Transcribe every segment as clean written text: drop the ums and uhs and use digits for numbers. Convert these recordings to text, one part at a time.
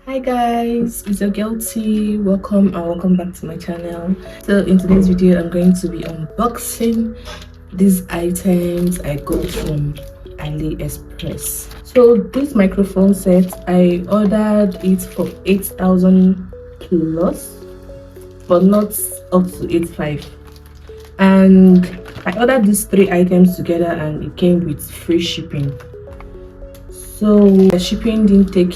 Hi guys, it's your girl T. Welcome and welcome back to my channel. So in today's video I'm going to be unboxing these items I got from AliExpress. So this microphone set, I ordered it for 8,000 plus, but not up to 85. And I ordered these 3 items together and it came with free shipping. So the shipping didn't take,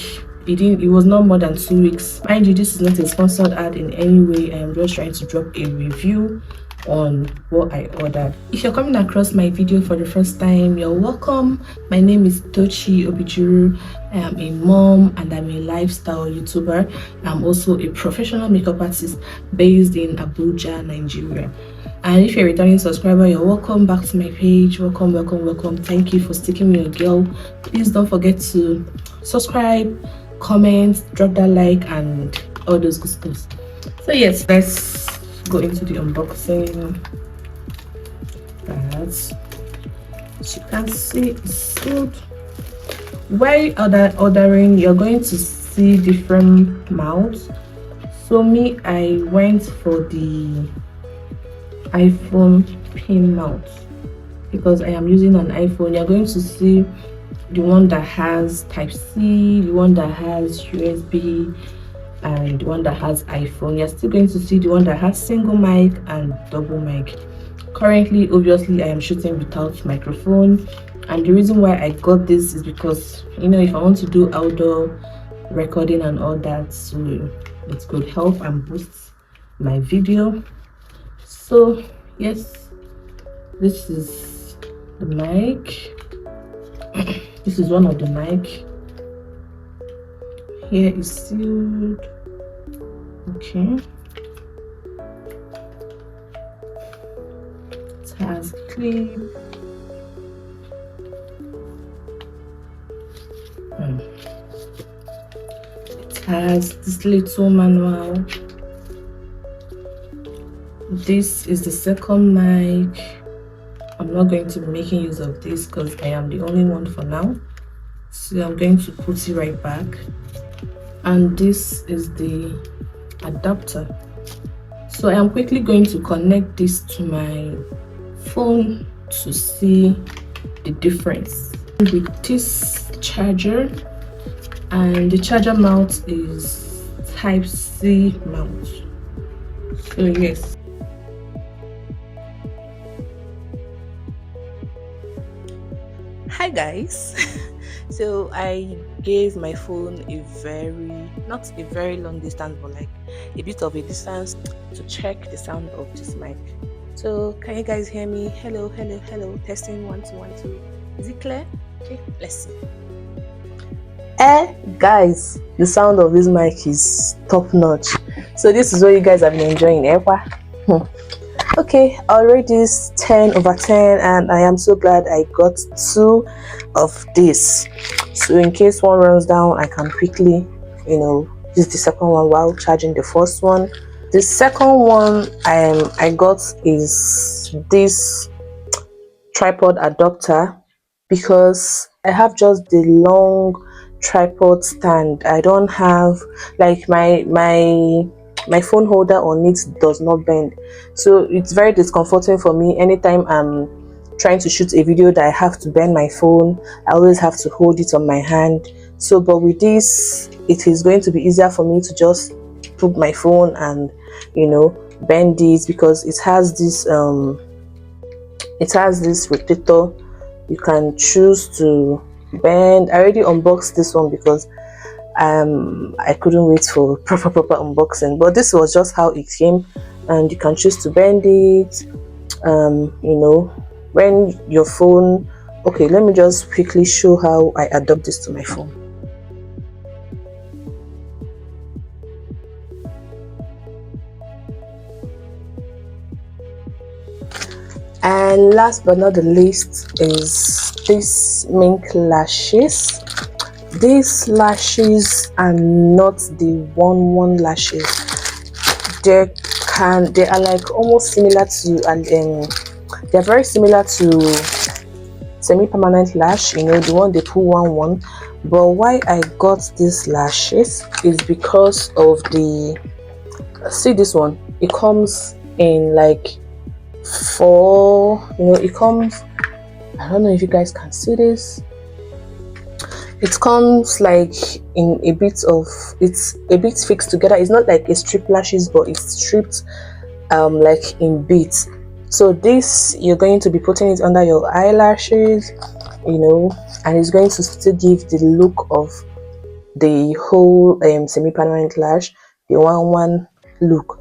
it was not more than 2 weeks. Mind you, this is not a sponsored ad in any way. I am just trying to drop a review on what I ordered. If you're coming across my video for the first time, you're welcome. My name is Tochi Obijuru. I am a mom and I'm a lifestyle YouTuber. I'm also a professional makeup artist based in Abuja, Nigeria. And if you're a returning subscriber, you're welcome back to my page. Welcome. Thank you for sticking with your girl. Please don't forget to subscribe, comment, drop that like and all those good stuff. So yes, let's go into the unboxing. As you can see, it's sealed. While ordering, you're going to see different mounts. So me, I went for the iPhone pin mount because I am using an iPhone. You're going to see the one that has Type-C, the one that has USB, and the one that has iPhone. You're still going to see the one that has single mic and double mic. Currently, obviously, I am shooting without microphone, and the reason why I got this is because, you know, if I want to do outdoor recording and all that, so it could help and boost my video. So yes, this is the mic. This is one of the mic. Here is sealed. Okay. It has clip. It has this little manual. This is the second mic. I'm not going to be making use of this because I am the only one for now, so I'm going to put it right back. And this is the adapter. So I am quickly going to connect this to my phone to see the difference with this charger. And the charger mount is Type-C mount. So yes. Hi guys. So I gave my phone not a very long distance, but like a bit of a distance to check the sound of this mic. So can you guys hear me? Hello. Testing 1 2 1 2. Is it clear? Okay, let's see. Guys, the sound of this mic is top notch. So this is what you guys have been enjoying. Okay, I rate this 10/10 and I am so glad I got 2 of this. So in case one runs down, I can quickly, use the second one while charging the first one. The second one I got is this tripod adapter because I have just the long tripod stand. I don't have like my phone holder on it does not bend, so it's very discomforting for me anytime I'm trying to shoot a video that I have to bend my phone. I always have to hold it on my hand. So but with this, it is going to be easier for me to just put my phone and bend this because it has this rotator. You can choose to bend. I already unboxed this one because I couldn't wait for proper unboxing, but this was just how it came, and you can choose to bend it. When your phone, okay, let me just quickly show how I adapt this to my phone. And last but not the least is this mink lashes. These lashes are not the one lashes. They are like almost similar to, and they're very similar to semi-permanent lash, the one they pull one, But why I got these lashes is because of the, see this one, it comes in like four, it comes, I don't know if you guys can see this, it comes like in a bit of, it's a bit fixed together. It's not like a strip lashes, but it's stripped like in bits. So this, you're going to be putting it under your eyelashes, and it's going to still give the look of the whole semi-permanent lash, the one look.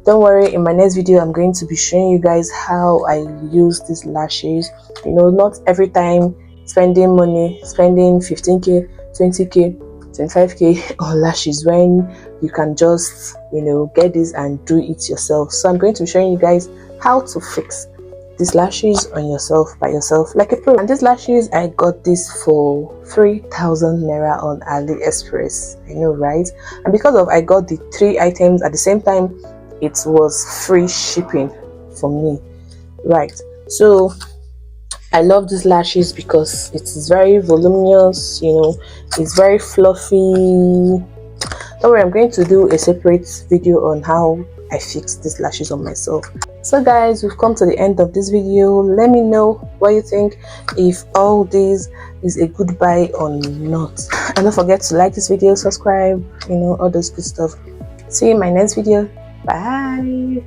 Don't worry, in my next video I'm going to be showing you guys how I use these lashes. Not every time spending money, spending 15k, 20k, 25k on lashes, when you can just get this and do it yourself. So I'm going to be showing you guys how to fix these lashes on yourself, by yourself, like a pro. And these lashes, I got this for 3,000 naira on AliExpress. I know, right? And because of I got the 3 items at the same time, it was free shipping for me, right? So I love these lashes because it is very voluminous, it's very fluffy. Don't worry, I'm going to do a separate video on how I fix these lashes on myself. So guys, we've come to the end of this video. Let me know what you think, if all this is a good buy or not. And don't forget to like this video, subscribe, all those good stuff. See you in my next video. Bye.